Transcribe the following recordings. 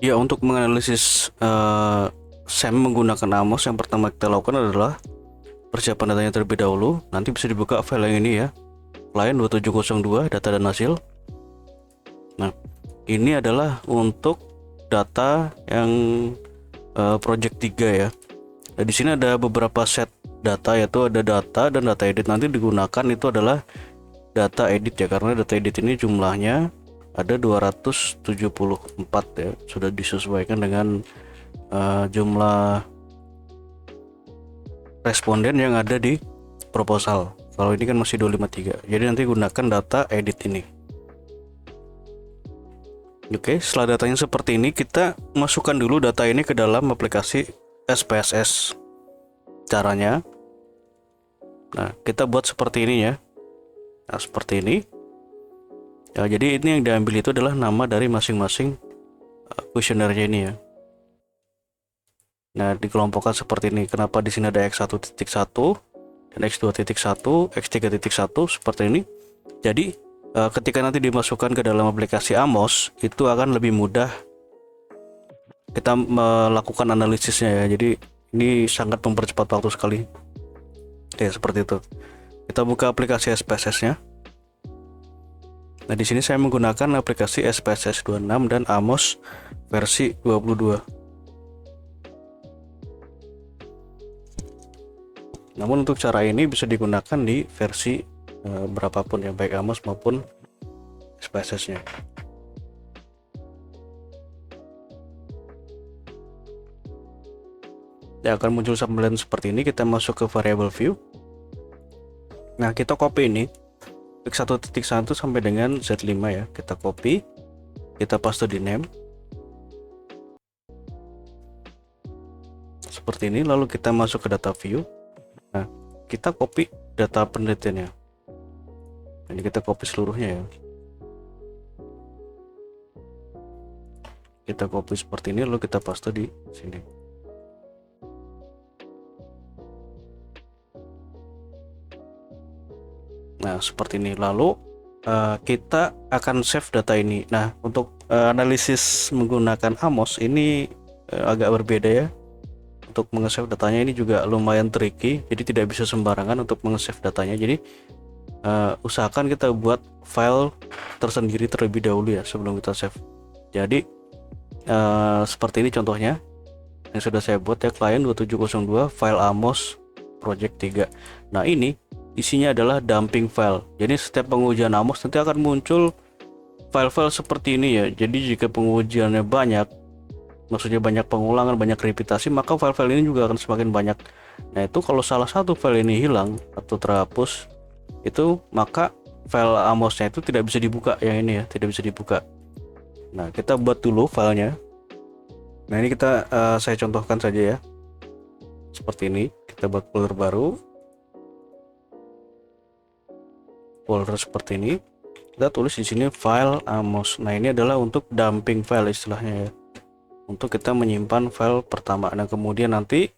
Ya, untuk menganalisis SEM menggunakan Amos, yang pertama kita lakukan adalah persiapan datanya terlebih dahulu. Nanti bisa dibuka file yang ini ya, client 2702 data dan hasil. Nah, ini adalah untuk data yang project 3 ya. Nah, di sini ada beberapa set data, yaitu ada data dan data edit. Nanti digunakan itu adalah data edit ya, karena data edit ini jumlahnya ada 274 ya, sudah disesuaikan dengan jumlah responden yang ada di proposal. Kalau ini kan masih 253, jadi nanti gunakan data edit ini. Oke, setelah datanya seperti ini, kita masukkan dulu data ini ke dalam aplikasi SPSS. Caranya, nah kita buat seperti ini ya. Nah, seperti ini ya, jadi ini yang diambil itu adalah nama dari masing-masing kuesionernya ini ya. Nah, dikelompokkan seperti ini. Kenapa di sini ada X1.1 dan X2.1, X3.1 seperti ini. Jadi ketika nanti dimasukkan ke dalam aplikasi Amos, itu akan lebih mudah kita melakukan analisisnya ya. Jadi ini sangat mempercepat waktu sekali. Ya, seperti itu. Kita buka aplikasi SPSS-nya. Nah, di sini saya menggunakan aplikasi SPSS 26 dan Amos versi 22. Namun untuk cara ini bisa digunakan di versi berapapun ya, baik Amos maupun SPSS-nya. Ya, akan muncul tampilan seperti ini. Kita masuk ke variable view. Nah, kita copy ini X1.1 sampai dengan Z5 ya. Kita copy, kita paste di name seperti ini. Lalu kita masuk ke data view. Nah, kita copy data penelitiannya. Ini kita copy seluruhnya ya. Kita copy seperti ini, lalu kita paste di sini. Nah, seperti ini. Lalu kita akan save data ini. Nah, untuk analisis menggunakan Amos ini agak berbeda ya. Untuk meng-save datanya ini juga lumayan tricky, jadi tidak bisa sembarangan untuk meng-save datanya. Jadi usahakan kita buat file tersendiri terlebih dahulu ya sebelum kita save. Jadi seperti ini contohnya yang sudah saya buat ya, client 2702 file Amos project 3. Nah, ini isinya adalah dumping file. Jadi setiap pengujian Amos nanti akan muncul file-file seperti ini ya. Jadi jika pengujiannya banyak, maksudnya banyak pengulangan, banyak repetisi, maka file-file ini juga akan semakin banyak. Nah, itu kalau salah satu file ini hilang atau terhapus, itu maka file Amosnya itu tidak bisa dibuka, yang ini ya, tidak bisa dibuka. Nah, kita buat dulu filenya. Nah, ini saya contohkan saja ya. Seperti ini, kita buat folder baru. Folder seperti ini. Kita tulis di sini file Amos. Nah, ini adalah untuk dumping file istilahnya ya. Untuk kita menyimpan file pertama. Nah, kemudian nanti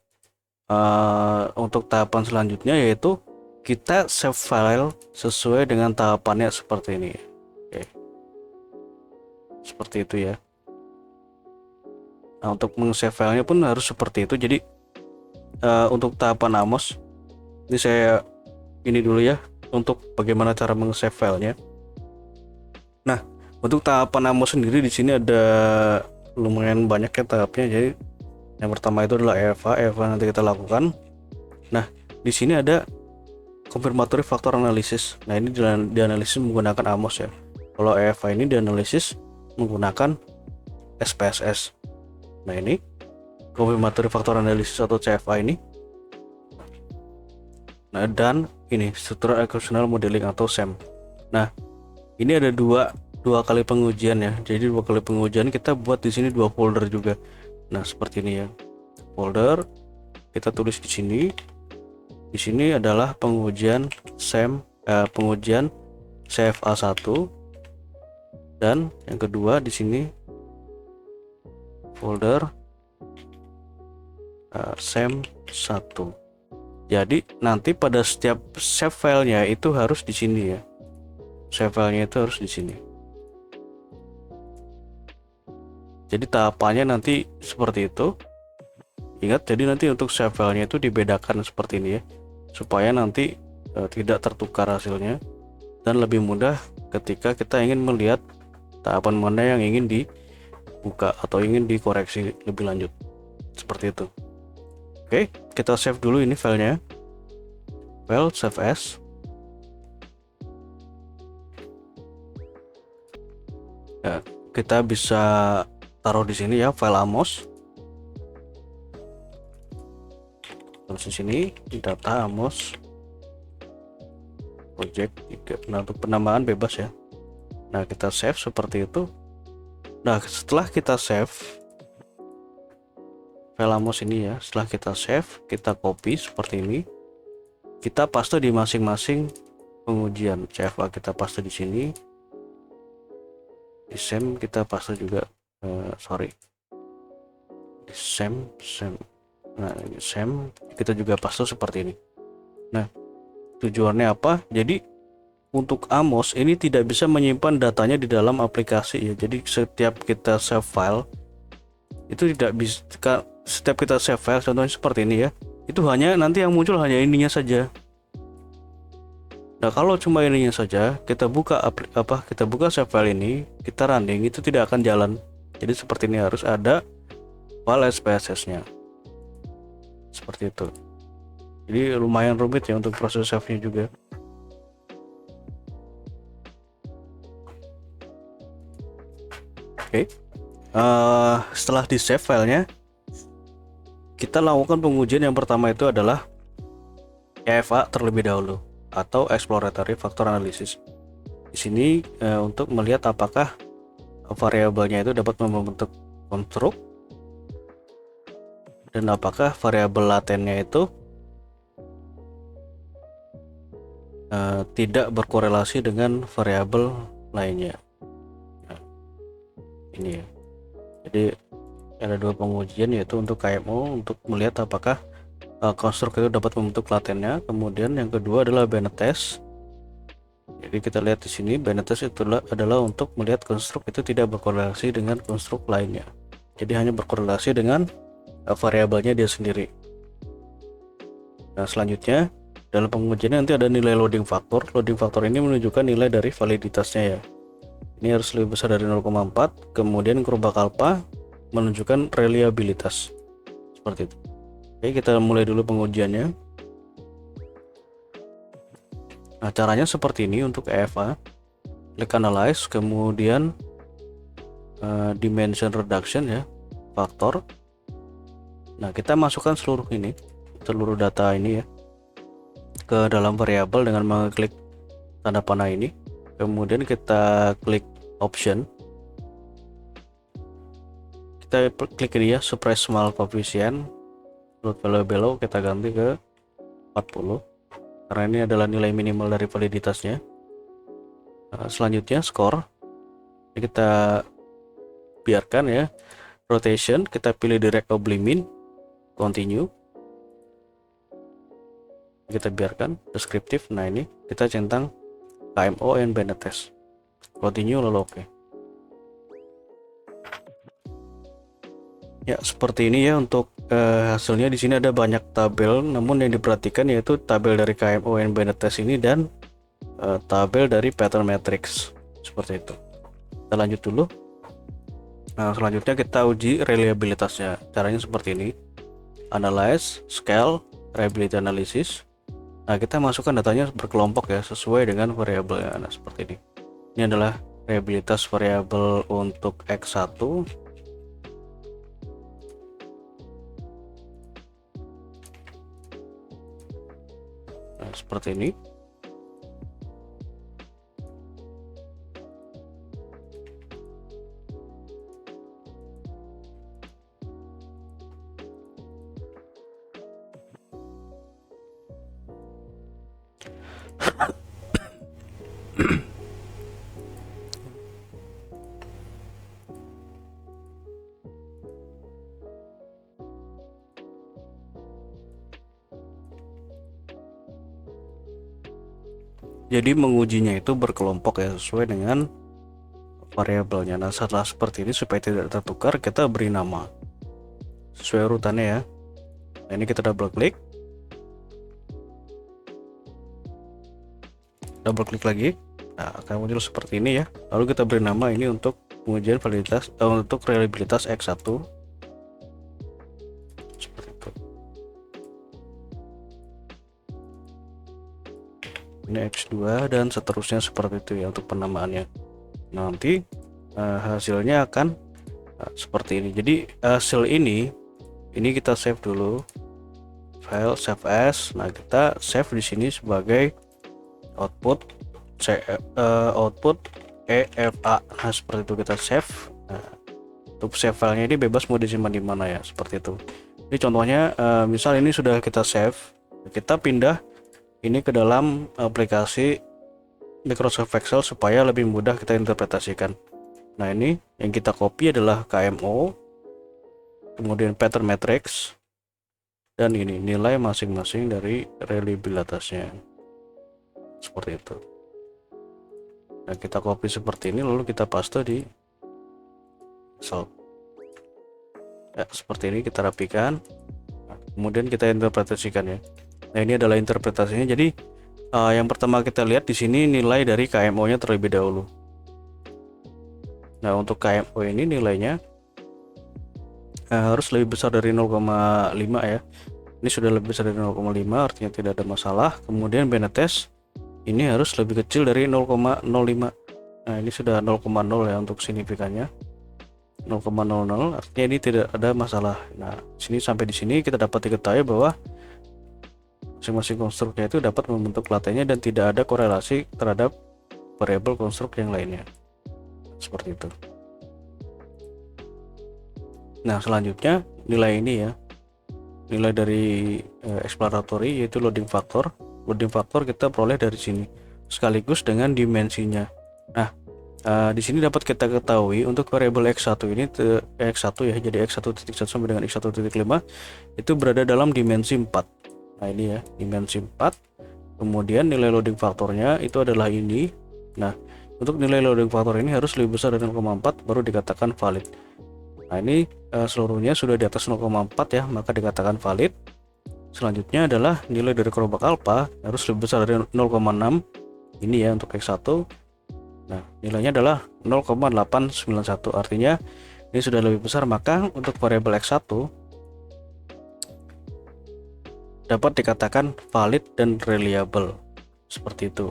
untuk tahapan selanjutnya yaitu kita save file sesuai dengan tahapannya seperti ini. Oke. Seperti itu ya. Nah, untuk meng-save filenya pun harus seperti itu. Jadi untuk tahapan Amos ini saya ini dulu ya, untuk bagaimana cara meng-save filenya. Nah, untuk tahapan Amos sendiri di sini ada lumayan banyak ya tahapnya. Jadi yang pertama itu adalah EVA nanti kita lakukan. Nah, di sini ada confirmatory factor analysis. Nah, ini dianalisis menggunakan Amos ya. Kalau EVA ini dianalisis menggunakan SPSS. Nah, ini confirmatory factor analysis atau CFA ini. Nah, dan ini structural equational modeling atau SEM. Nah, ini ada dua kali pengujian ya. Jadi 2 kali pengujian kita buat di sini 2 folder juga. Nah, seperti ini ya. Folder kita tulis di sini. Di sini adalah pengujian SEM, pengujian CFA 1, dan yang kedua di sini folder SEM 1. Jadi nanti pada setiap save filenya itu harus di sini ya. Save filenya itu harus di sini. Jadi tahapannya nanti seperti itu. Ingat, jadi nanti untuk save filenya itu dibedakan seperti ini ya, supaya nanti tidak tertukar hasilnya dan lebih mudah ketika kita ingin melihat tahapan mana yang ingin dibuka atau ingin dikoreksi lebih lanjut. Seperti itu. Oke, kita save dulu ini filenya. File save as. Ya, kita bisa taruh di sini ya, file Amos. Terus di sini data Amos project 3. Nah, untuk penambahan bebas ya. Nah, kita save seperti itu. Nah, setelah kita save file Amos ini ya, setelah kita save, kita copy seperti ini. Kita paste di masing-masing pengujian. CFA kita paste di sini. Di SEM kita paste juga, di SEM. Nah, ini SEM kita juga paste seperti ini. Nah, tujuannya apa? Jadi untuk Amos ini tidak bisa menyimpan datanya di dalam aplikasi ya. Jadi setiap kita save file itu tidak bisa, setiap kita save file contohnya seperti ini ya, itu hanya nanti yang muncul hanya ininya saja. Nah, kalau cuma ininya saja kita buka kita buka save file ini, kita running, itu tidak akan jalan. Jadi seperti ini, harus ada file SPSS-nya. Seperti itu. Jadi lumayan rumit ya untuk proses save-nya juga. Oke. Setelah di save filenya, kita lakukan pengujian. Yang pertama itu adalah EFA terlebih dahulu, atau exploratory factor analysis. Di sini untuk melihat apakah variabelnya itu dapat membentuk konstruk dan apakah variabel latennya itu tidak berkorelasi dengan variabel lainnya. Nah, ini ya. Jadi ada dua pengujian, yaitu untuk KMO untuk melihat apakah konstruk itu dapat membentuk latennya. Kemudian yang kedua adalah Bennett test. Jadi kita lihat di sini, Bennett test itu adalah untuk melihat konstruk itu tidak berkorelasi dengan konstruk lainnya. Jadi hanya berkorelasi dengan variabelnya dia sendiri. Nah, selanjutnya dalam pengujian nanti ada nilai loading factor. Loading factor ini menunjukkan nilai dari validitasnya ya. Ini harus lebih besar dari 0,4. Kemudian Kurbak alpha menunjukkan reliabilitas. Seperti itu. Oke, kita mulai dulu pengujiannya. Nah, caranya seperti ini untuk EFA. Klik analyze, kemudian dimension reduction ya, faktor. Nah, kita masukkan seluruh data ini ya ke dalam variabel dengan mengklik tanda panah ini. Kemudian kita klik option. Kita klik ini ya, suppress small coefficient. Load value below kita ganti ke 40 karena ini adalah nilai minimal dari validitasnya. Selanjutnya score kita biarkan ya. Rotation kita pilih direct oblique, continue kita biarkan. Deskriptif, nah ini kita centang KMO and Bennett test, continue lalu oke. Ya, seperti ini ya untuk hasilnya. Di sini ada banyak tabel, namun yang diperhatikan yaitu tabel dari KMO and Bennett test ini dan tabel dari pattern matrix. Seperti itu. Kita lanjut dulu. Nah, selanjutnya kita uji reliabilitasnya. Caranya seperti ini. Analyze, scale, reliability analysis. Nah, kita masukkan datanya berkelompok ya, sesuai dengan variabelnya. Nah, seperti ini. Ini adalah reliabilitas variabel untuk X1. Nah, seperti ini. Jadi mengujinya itu berkelompok ya, sesuai dengan variabelnya. Nah, setelah seperti ini supaya tidak tertukar, kita beri nama sesuai urutannya ya. Nah, ini kita double klik lagi. Nah, akan muncul seperti ini ya. Lalu kita beri nama ini untuk pengujian validitas untuk reliabilitas X1 seperti itu. Ini X2 dan seterusnya seperti itu ya untuk penamaannya. Nanti hasilnya akan seperti ini. Jadi hasil ini kita save dulu, file save as. Nah, kita save di sini sebagai output EFA. Nah, seperti itu kita save. Nah, untuk save filenya ini bebas mau disimpan di mana ya, seperti itu. Ini contohnya, misal ini sudah kita save, kita pindah ini ke dalam aplikasi Microsoft Excel supaya lebih mudah kita interpretasikan. Nah, ini yang kita copy adalah KMO, kemudian pattern matrix, dan ini nilai masing-masing dari reliabilitasnya seperti itu. Nah, kita copy seperti ini lalu kita paste di Excel ya, seperti ini kita rapikan. Nah, kemudian kita interpretasikan ya. Nah, ini adalah interpretasinya. Jadi yang pertama kita lihat di sini nilai dari KMO nya terlebih dahulu. Nah, untuk KMO ini nilainya harus lebih besar dari 0,5 ya. Ini sudah lebih besar dari 0,5, artinya tidak ada masalah. Kemudian Benetes ini harus lebih kecil dari 0,05. Nah, ini sudah 0,0 ya untuk signifikannya. 0,00 artinya ini tidak ada masalah. Nah, sini sampai di sini kita dapat diketahui bahwa masing-masing konstruknya itu dapat membentuk latenya dan tidak ada korelasi terhadap variabel konstruk yang lainnya. Seperti itu. Nah, selanjutnya nilai ini ya. Nilai dari exploratory yaitu loading factor. Loading factor kita peroleh dari sini sekaligus dengan dimensinya. Nah, di sini dapat kita ketahui untuk variabel X1 ini X1 ya, jadi X1.1 sampai dengan X1.5 itu berada dalam dimensi 4. Nah, ini ya, dimensi 4. Kemudian nilai loading faktornya itu adalah ini. Nah, untuk nilai loading faktor ini harus lebih besar dari 0,4 baru dikatakan valid. Nah, ini seluruhnya sudah di atas 0,4 ya, maka dikatakan valid. Selanjutnya adalah nilai dari kelompok alpha harus lebih besar dari 0,6. Ini ya untuk X1. Nah, nilainya adalah 0,891. Artinya ini sudah lebih besar, maka untuk variabel X1 dapat dikatakan valid dan reliable. Seperti itu.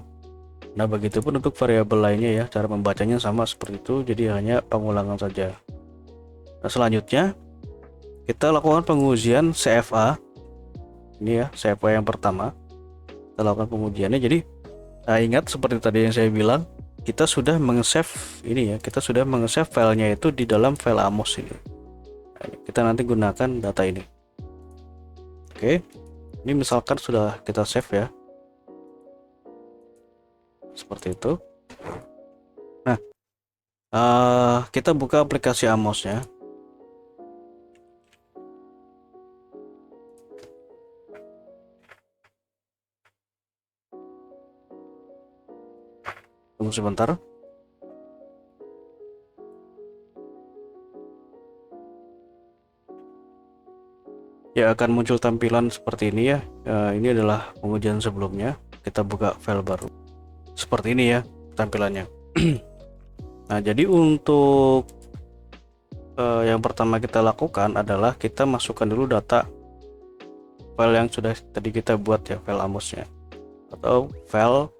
Nah, begitupun untuk variabel lainnya ya, cara membacanya sama seperti itu, jadi hanya pengulangan saja. Nah, selanjutnya kita lakukan pengujian CFA. Ini ya, CFA yang pertama. Kita lakukan pengujiannya. Jadi ingat seperti tadi yang saya bilang, kita sudah meng-save ini ya, kita sudah meng-save filenya itu di dalam file Amos ini. Nah, kita nanti gunakan data ini. Oke, ini misalkan sudah kita save ya, seperti itu. Nah, kita buka aplikasi Amosnya. Tunggu sebentar. Ya, akan muncul tampilan seperti ini ya. Ini adalah pengujian sebelumnya. Kita buka file baru. Seperti ini ya tampilannya. Nah, jadi untuk yang pertama kita lakukan adalah kita masukkan dulu data file yang sudah tadi kita buat ya, file Amosnya atau file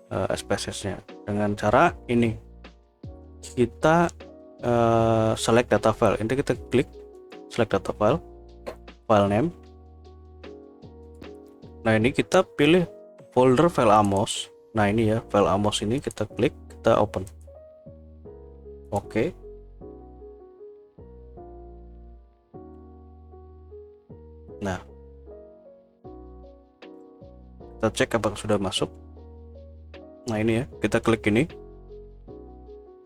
SPSS-nya. Dengan cara ini kita select data file. Ini kita klik select data file, file name. Nah, ini kita pilih folder file Amos. Nah, ini ya file Amos ini kita klik, kita open. Oke. Nah, kita cek apakah sudah masuk. Nah, ini ya, kita klik ini.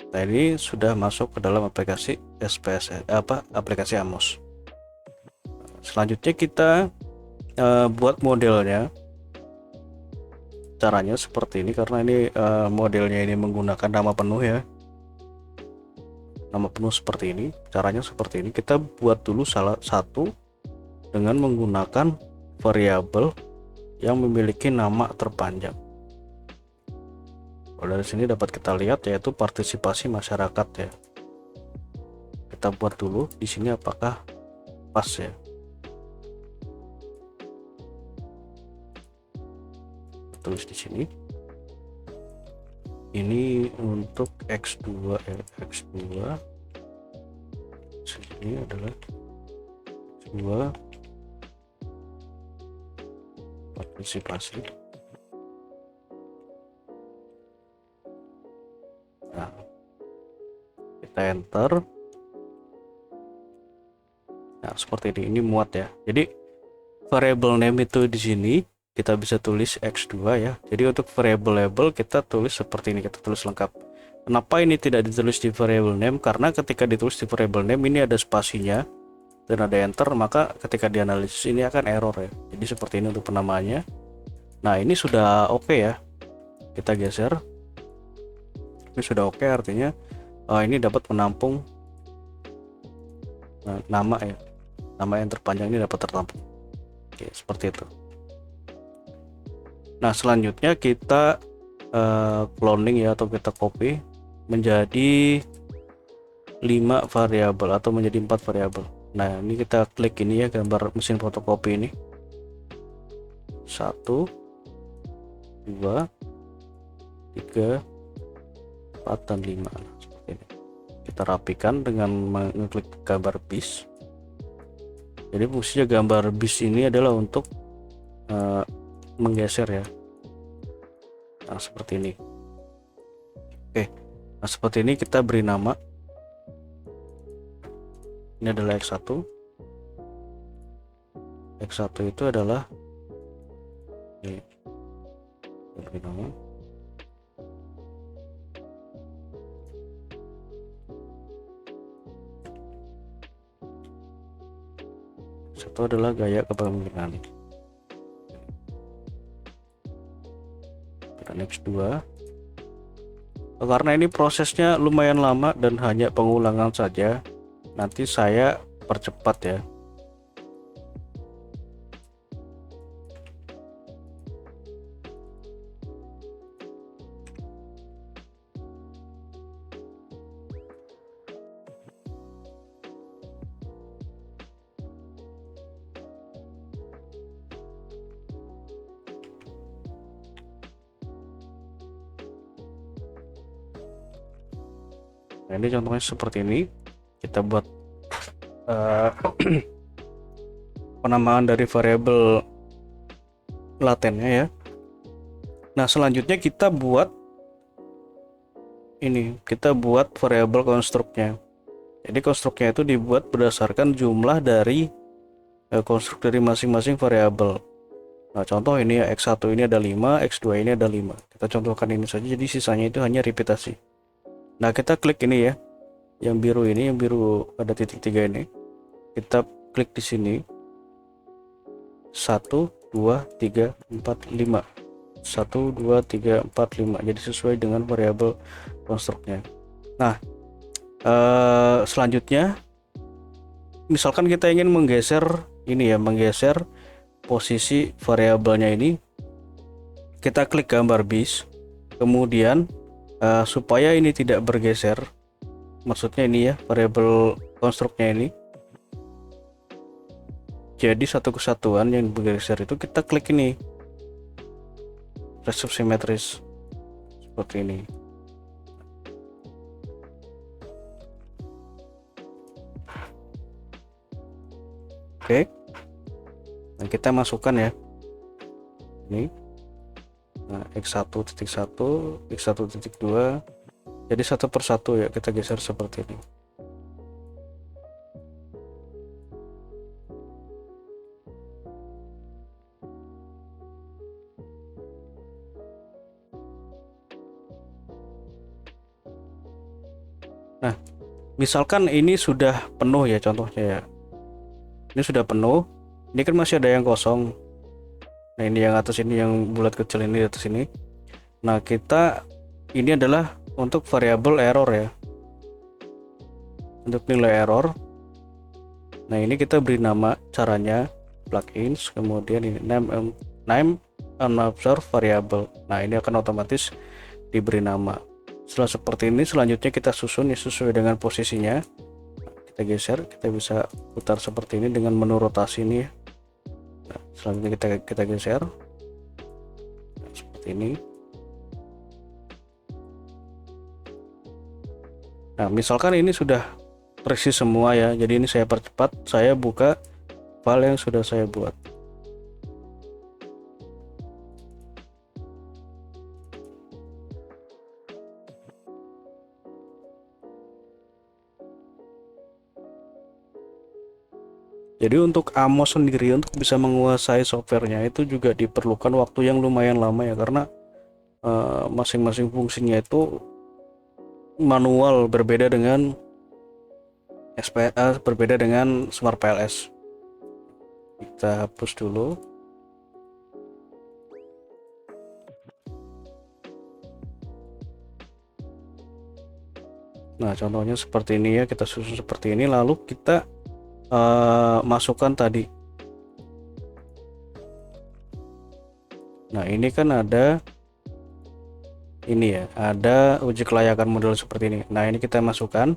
Nah, ini sudah masuk ke dalam aplikasi SPSS, aplikasi Amos. Selanjutnya kita buat modelnya. Caranya seperti ini, karena ini modelnya ini menggunakan nama penuh ya. nama penuh seperti ini. Caranya seperti ini, kita buat dulu salah satu dengan menggunakan variabel yang memiliki nama terpanjang. Kalau dari sini dapat kita lihat yaitu partisipasi masyarakat ya. Kita buat dulu di sini apakah pas ya. Tulis di sini. Ini untuk X2 X2. Sini adalah X2 partisipasi. Nah, kita enter. Nah, seperti ini muat ya. Jadi variable name itu di sini kita bisa tulis X2 ya. Jadi untuk variable label kita tulis seperti ini, kita tulis lengkap. Kenapa ini tidak ditulis di variable name? Karena ketika ditulis di variable name ini ada spasinya dan ada enter, maka ketika dianalisis ini akan error ya. Jadi seperti ini untuk penamaannya. Nah, ini sudah oke ya. Kita geser. Ini sudah oke, artinya ini dapat menampung nama ya. Nama yang terpanjang ini dapat tertampung. Oke, seperti itu. Nah, selanjutnya kita cloning ya, atau kita copy menjadi 5 variabel atau menjadi 4 variabel. Nah, ini kita klik ini ya, gambar mesin fotokopi ini. 1 2 3 4 dan 5. Seperti ini. Kita rapikan dengan mengklik gambar bis. Jadi fungsinya gambar bis ini adalah untuk menggeser ya. Nah, seperti ini. Oke. Nah, seperti ini kita beri nama. Ini adalah X1. X1 itu adalah ini. Kita beri nama. Satu adalah gaya kepemimpinan. Dan X2. Karena ini prosesnya lumayan lama dan hanya pengulangan saja, nanti saya percepat ya. Nah, ini contohnya seperti ini. Kita buat penamaan dari variabel latennya ya. Nah, selanjutnya kita buat ini, kita buat variabel konstruknya. Jadi konstruknya itu dibuat berdasarkan jumlah dari konstruk dari masing-masing variabel. Nah, contoh ini ya, X1 ini ada 5, X2 ini ada 5. Kita contohkan ini saja, jadi sisanya itu hanya repetisi. Nah, kita klik ini ya, yang biru ini, yang biru ada titik 3 ini. Kita klik di sini. 1 2 3 4 5. 1 2 3 4 5. Jadi sesuai dengan variabel konstruknya. Nah, selanjutnya misalkan kita ingin menggeser ini ya, menggeser posisi variabelnya ini. Kita klik gambar bis. Kemudian supaya ini tidak bergeser, maksudnya ini ya, variabel konstruknya ini jadi satu kesatuan yang bergeser, itu kita klik ini resolve simetris seperti ini. Oke, dan kita masukkan ya ini. Nah, X1.1, X1.2, jadi satu persatu ya, kita geser seperti ini. Nah, misalkan ini sudah penuh ya, contohnya ya, ini sudah penuh, ini kan masih ada yang kosong. Nah, ini yang atas ini, yang bulat kecil ini di atas ini. Nah, kita ini adalah untuk variabel error ya. untuk nilai error. Nah, ini kita beri nama caranya plugins, kemudian ini name unobserved variable. Nah, ini akan otomatis diberi nama. Setelah seperti ini, selanjutnya kita susun ya sesuai dengan posisinya. Kita geser, kita bisa putar seperti ini dengan menu rotasi ini ya. Nah, selanjutnya kita geser seperti ini. Nah, misalkan ini sudah terisi semua ya, jadi ini saya percepat, saya buka file yang sudah saya buat. Jadi untuk Amos sendiri untuk bisa menguasai softwarenya itu juga diperlukan waktu yang lumayan lama ya, karena masing-masing fungsinya itu manual, berbeda dengan SPA, berbeda dengan Smart PLS. Kita hapus dulu. Nah, contohnya seperti ini ya, kita susun seperti ini, lalu kita masukkan tadi. Nah, ini kan ada ini ya, ada uji kelayakan model seperti ini. Nah, ini kita masukkan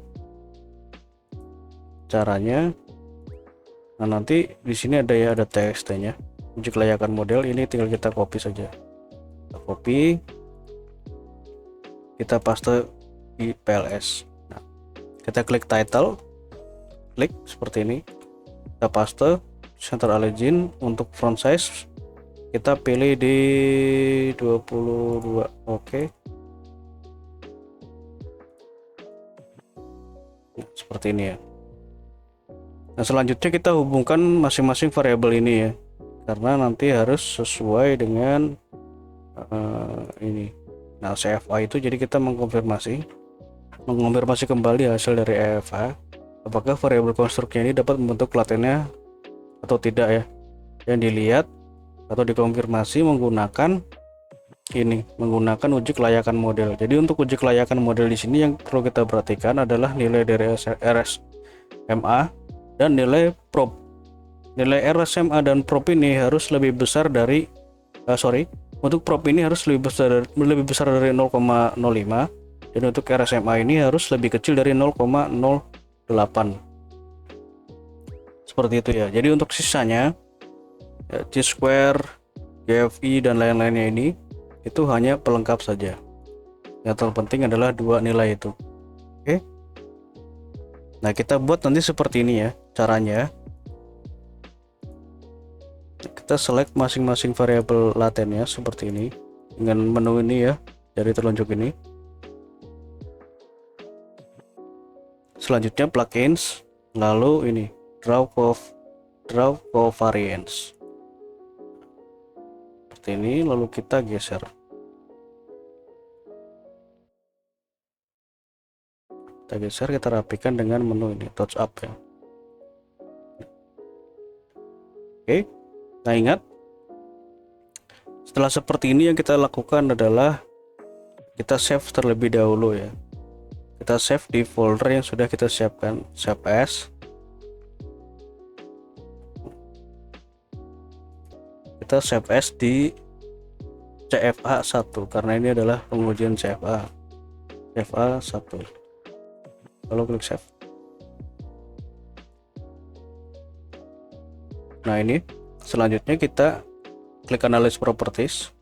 caranya. Nah, nanti di sini ada ya, ada TXT-nya. Uji kelayakan model ini tinggal kita copy saja. Kita copy, kita paste di PLS. Nah, kita klik title, klik seperti ini, kita paste center align. Untuk font size kita pilih di 22. Oke. Nah, seperti ini ya. Nah, selanjutnya kita hubungkan masing-masing variabel ini ya, karena nanti harus sesuai dengan ini. Nah, CFA itu jadi kita mengonfirmasi kembali hasil dari EFA, apakah variabel konstruknya ini dapat membentuk latennya atau tidak ya. Yang dilihat atau dikonfirmasi menggunakan ini, menggunakan uji kelayakan model. Jadi untuk uji kelayakan model di sini yang perlu kita perhatikan adalah nilai dari RSMA dan nilai prop. Nilai RSMA dan prop ini harus lebih besar dari untuk prop ini harus lebih besar dari 0,05, dan untuk RSMA ini harus lebih kecil dari 0,08. Seperti itu ya. Jadi untuk sisanya ya, G-square, GFI dan lain-lainnya ini itu hanya pelengkap saja. Yang terpenting adalah dua nilai itu. Oke. Nah, kita buat nanti seperti ini ya caranya. Kita select masing-masing variabel latennya seperti ini dengan menu ini ya, dari telunjuk ini. Selanjutnya plugins, lalu ini draw covariance seperti ini, lalu kita geser. Kita rapikan dengan menu ini touch up ya. Oke. Nah, ingat, setelah seperti ini yang kita lakukan adalah kita save terlebih dahulu ya. Kita save di folder yang sudah kita siapkan, save as. Kita save as di CFA 1 karena ini adalah pengujian CFA 1. Lalu klik save. Nah, ini selanjutnya kita klik analyze properties,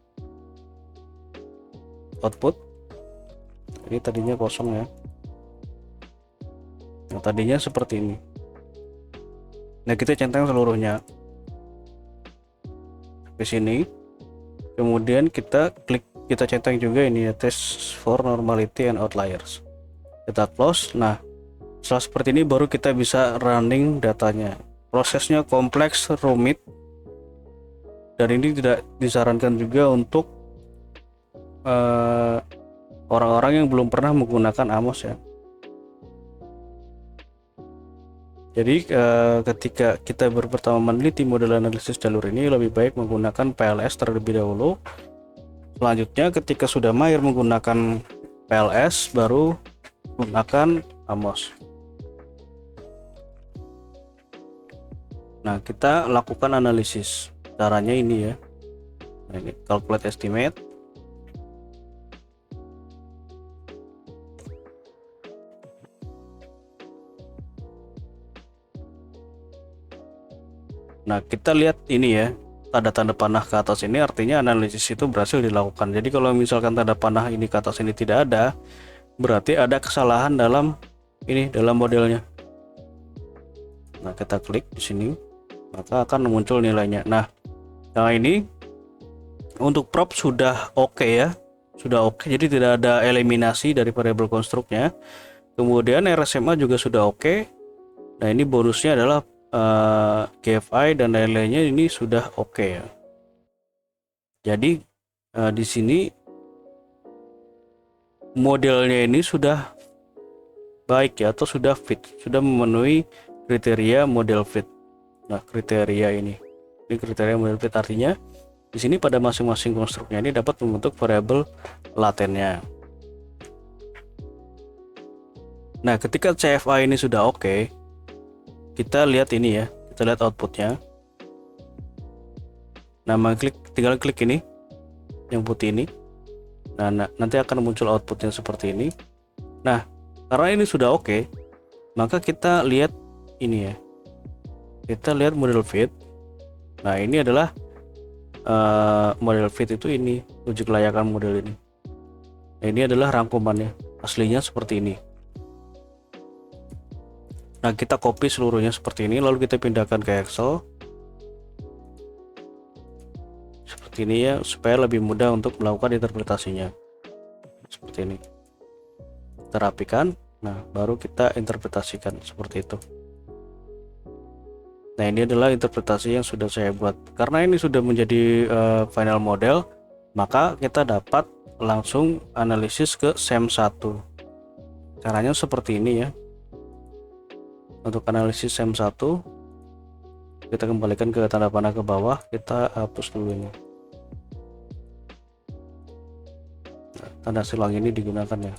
output. Ini tadinya kosong ya. Nah, tadinya seperti ini. Nah, kita centang seluruhnya di sini. Kemudian kita centang juga ini ya, test for normality and outliers. Kita close. Nah, setelah seperti ini baru kita bisa running datanya. Prosesnya kompleks, rumit, dan ini tidak disarankan juga untuk orang-orang yang belum pernah menggunakan Amos ya. Jadi ketika kita pertama meneliti model analisis jalur ini, lebih baik menggunakan PLS terlebih dahulu. Selanjutnya ketika sudah mahir menggunakan PLS, baru menggunakan Amos. Nah, kita lakukan analisis. Caranya ini ya. Nah, ini calculate estimate. Nah, kita lihat ini ya. Tanda-tanda panah ke atas ini artinya analisis itu berhasil dilakukan. Jadi kalau misalkan tanda panah ini ke atas ini tidak ada, berarti ada kesalahan dalam modelnya. Nah, kita klik di sini, maka akan muncul nilainya. Nah, ini untuk prop sudah oke ya, sudah oke. Jadi tidak ada eliminasi dari variabel konstruknya. Kemudian RSMA juga sudah oke. Nah, ini bonusnya adalah GFI dan lain-lainnya ini sudah oke ya. Jadi di sini modelnya ini sudah baik ya, atau sudah fit, sudah memenuhi kriteria model fit. Nah, kriteria ini kriteria model fit artinya di sini pada masing-masing konstruknya ini dapat membentuk variabel latennya. Nah, ketika CFA ini sudah oke, kita lihat ini ya, kita lihat outputnya. Nah, tinggal klik ini yang putih ini. Nah, nanti akan muncul outputnya seperti ini. Nah, karena ini sudah oke, maka kita lihat ini ya, kita lihat model fit. Nah, ini adalah model fit itu ini, uji kelayakan model ini. Nah, ini adalah rangkumannya, aslinya seperti ini. Nah, kita copy seluruhnya seperti ini, lalu kita pindahkan ke Excel seperti ini ya, supaya lebih mudah untuk melakukan interpretasinya. Seperti ini, kita rapikan. Nah, baru kita interpretasikan seperti itu. Nah, ini adalah interpretasi yang sudah saya buat. Karena ini sudah menjadi final model, maka kita dapat langsung analisis ke SEM1. Caranya seperti ini ya. Untuk analisis SEM1, kita kembalikan ke tanda panah ke bawah, kita hapus dulu ini. Nah, tanda silang ini digunakan ya.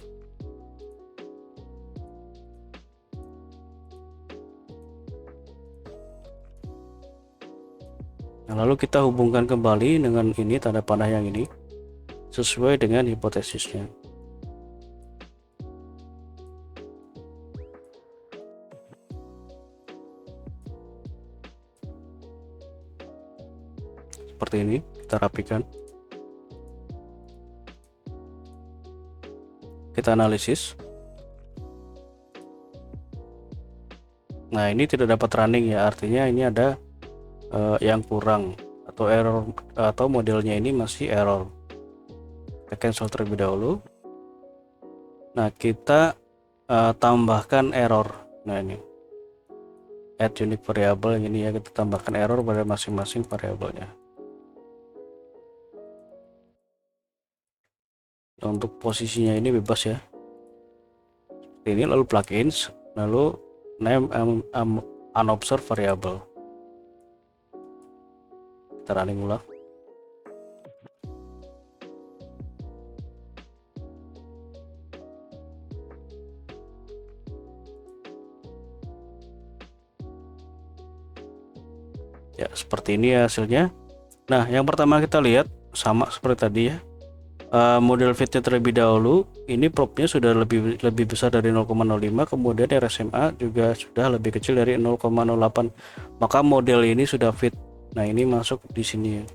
Nah, lalu kita hubungkan kembali dengan ini, tanda panah yang ini, sesuai dengan hipotesisnya. Seperti ini, kita rapikan. Kita analisis. Nah, ini tidak dapat running ya, artinya ini ada yang kurang atau error, atau modelnya ini masih error. Kita cancel terlebih dahulu. Nah, kita tambahkan error. Nah, ini add unique variable yang ini ya, kita tambahkan error pada masing-masing variabelnya. Untuk posisinya ini bebas ya, seperti ini. Lalu plugins, lalu name unobserved variable. Kita running ulang. Ya, seperti ini hasilnya. Nah, yang pertama kita lihat sama seperti tadi ya. Model fitnya terlebih dahulu, ini propnya sudah lebih besar dari 0,05, kemudian RSMA juga sudah lebih kecil dari 0,08, maka model ini sudah fit. Nah, ini masuk di sini ya,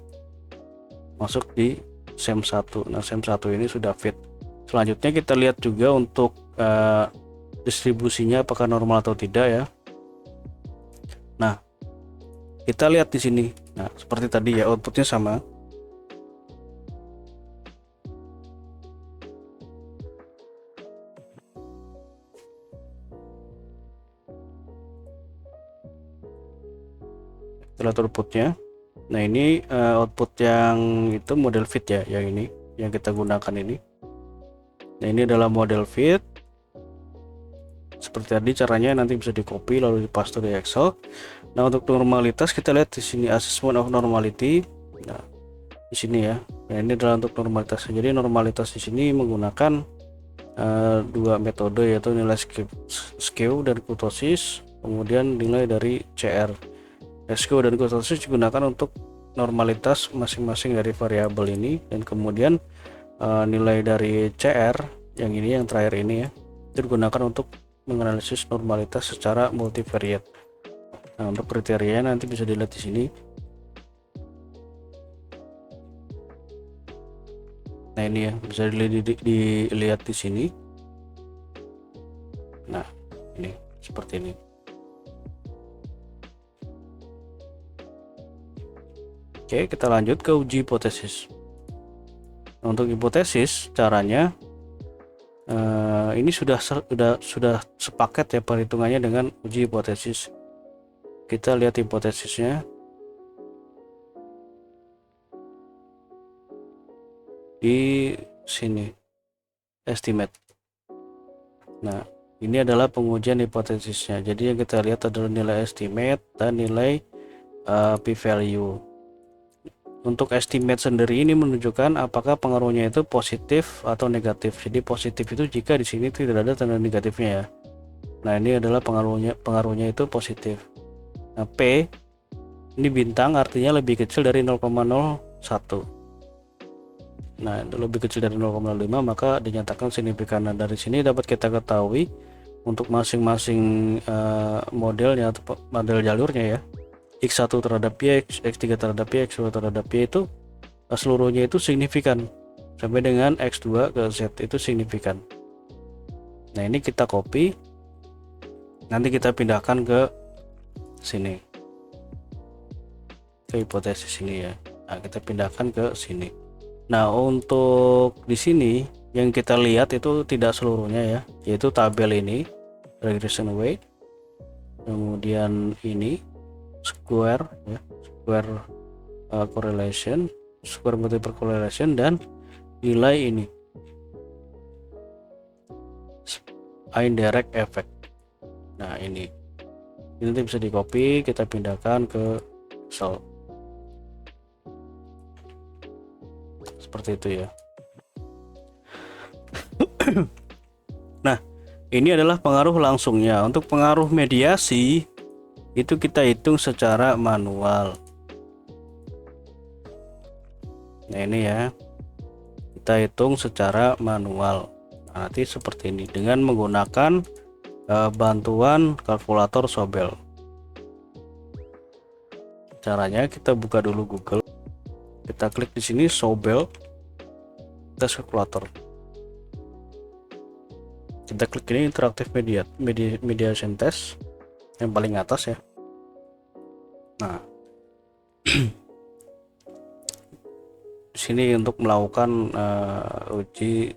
masuk di SEM1. Nah, SEM1 ini sudah fit. Selanjutnya kita lihat juga untuk distribusinya apakah normal atau tidak ya. Nah, kita lihat di sini. Nah, seperti tadi ya, outputnya sama. Kita lihat outputnya. Nah, ini output yang itu model fit ya, yang ini yang kita gunakan ini. Nah, ini adalah model fit. Seperti tadi caranya, nanti bisa di copy lalu dipaste di Excel. Nah, untuk normalitas kita lihat di sini, assessment of normality. Nah, di sini ya. Nah, ini adalah untuk normalitas. Jadi normalitas di sini menggunakan dua metode, yaitu nilai skew dan kurtosis, kemudian nilai dari CR. resiko dan kurtosis digunakan untuk normalitas masing-masing dari variabel ini, dan kemudian nilai dari CR yang ini, yang terakhir ini ya, itu digunakan untuk menganalisis normalitas secara multivariate. Nah, untuk kriteria nanti bisa dilihat di sini. Nah, ini ya, bisa dilihat di sini. Nah, ini seperti ini. Oke, kita lanjut ke uji hipotesis. Nah, untuk hipotesis caranya ini sudah sepaket ya perhitungannya dengan uji hipotesis. Kita lihat hipotesisnya di sini, estimate. Nah, ini adalah pengujian hipotesisnya. Jadi yang kita lihat adalah nilai estimate dan nilai p-value. Untuk estimate sendiri ini menunjukkan apakah pengaruhnya itu positif atau negatif. Jadi positif itu jika di sini tidak ada tanda negatifnya ya. Nah, ini adalah pengaruhnya itu positif. Nah, P ini bintang, artinya lebih kecil dari 0,01. Nah, itu lebih kecil dari 0,5 maka dinyatakan signifikan. Nah, dari sini dapat kita ketahui untuk masing-masing modelnya atau model jalurnya ya, X1 terhadap Y, X3 terhadap Y, X2 terhadap Y itu seluruhnya itu signifikan, sampai dengan X2 ke Z itu signifikan. Nah, ini kita copy, nanti kita pindahkan ke sini, ke hipotesis ini ya. Nah, kita pindahkan ke sini. Nah, untuk di sini yang kita lihat itu tidak seluruhnya ya, yaitu tabel ini regression weight, kemudian ini square ya, square correlation, square multiple correlation, dan nilai ini indirect effect. Nah, ini nanti bisa di copy, kita pindahkan ke Excel seperti itu ya. Nah, ini adalah pengaruh langsungnya. Untuk pengaruh mediasi itu kita hitung secara manual. Nah, ini ya, kita hitung secara manual. Nah, nanti seperti ini dengan menggunakan bantuan kalkulator Sobel. Caranya kita buka dulu Google, kita klik di sini Sobel test kalkulator. Kita klik ini interactive mediation test yang paling atas ya. Nah, di sini untuk melakukan uji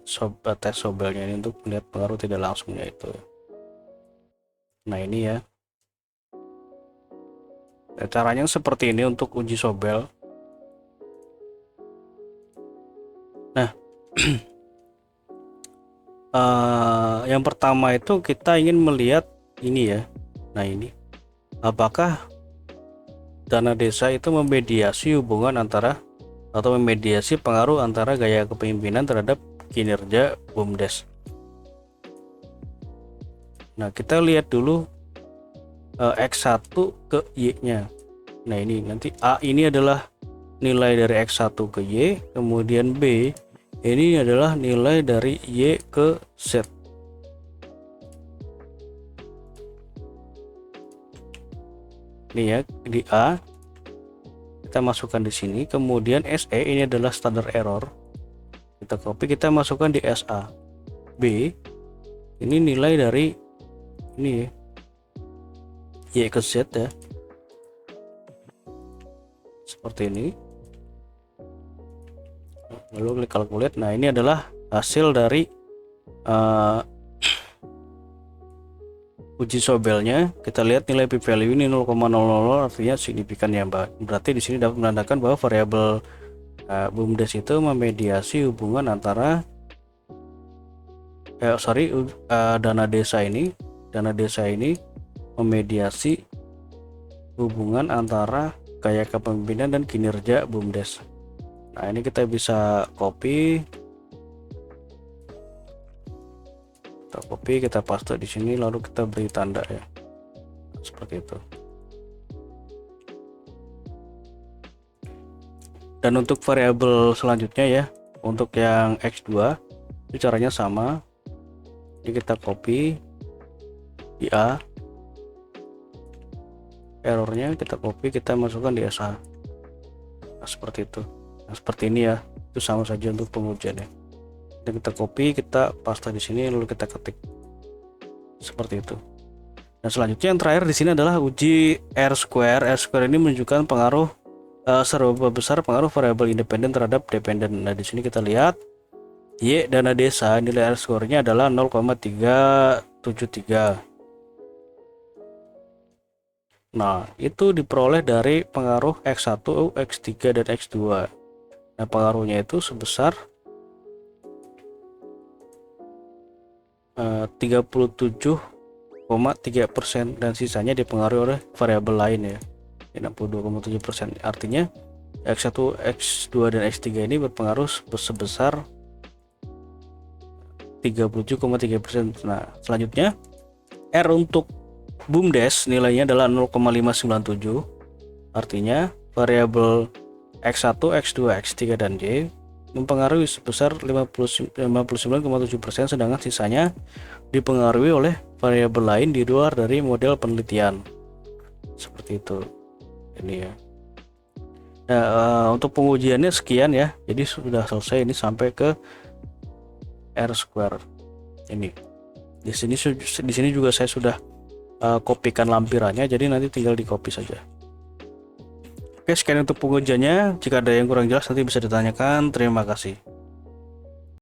tes Sobelnya ini untuk melihat pengaruh tidak langsungnya itu. Nah, ini ya. Caranya seperti ini untuk uji Sobel. Nah, yang pertama itu kita ingin melihat ini ya. Nah, ini apakah dana desa itu memediasi hubungan antara atau memediasi pengaruh antara gaya kepemimpinan terhadap kinerja BUMDes. Nah, kita lihat dulu X1 ke Y-nya. Nah, ini nanti A ini adalah nilai dari X1 ke Y, kemudian B ini adalah nilai dari Y ke Z. Ini ya, di A kita masukkan di sini, kemudian SE ini adalah standard error, kita copy, kita masukkan di SA. B ini nilai dari ini ya, Y ke Z ya, seperti ini. Lalu klik calculate. Nah, ini adalah hasil dari uji Sobelnya. Kita lihat nilai p-value ini 0,00, artinya signifikan ya, Mbak. Berarti di sini dapat menandakan bahwa variabel BUMDes itu memediasi hubungan antara dana desa ini memediasi hubungan antara gaya kepemimpinan dan kinerja BUMDes. Nah, ini kita bisa copy, kita paste di sini, lalu kita beri tanda ya, seperti itu. Dan untuk variabel selanjutnya ya, untuk yang X2 itu caranya sama. Jadi kita copy di A, errornya kita copy, kita masukkan di SH. Nah, seperti itu. Nah, seperti ini ya, itu sama saja untuk pengujiannya. Dan kita copy, kita paste di sini, lalu kita ketik seperti itu. Nah, selanjutnya yang terakhir di sini adalah uji R square. R square ini menunjukkan pengaruh seberapa besar pengaruh variabel independen terhadap dependen. Nah, di sini kita lihat Y dana desa, nilai R square-nya adalah 0,373. Nah, itu diperoleh dari pengaruh X1, X3, dan X2. Nah, pengaruhnya itu sebesar 37,3%, dan sisanya dipengaruhi oleh variabel lain ya, 62,7%. Artinya X1, X2, dan X3 ini berpengaruh sebesar 37,3%. Nah, selanjutnya R untuk BUMDes nilainya adalah 0,597. Artinya variabel X1, X2, X3, dan Y mempengaruhi sebesar 59,7%, sedangkan sisanya dipengaruhi oleh variabel lain di luar dari model penelitian. Seperti itu. Ini ya. Nah, untuk pengujiannya sekian ya. Jadi sudah selesai ini sampai ke R square. Ini. Di sini juga saya sudah kopikan lampirannya, jadi nanti tinggal di copy saja. Oke, sekian untuk pengujiannya. Jika ada yang kurang jelas nanti bisa ditanyakan. Terima kasih.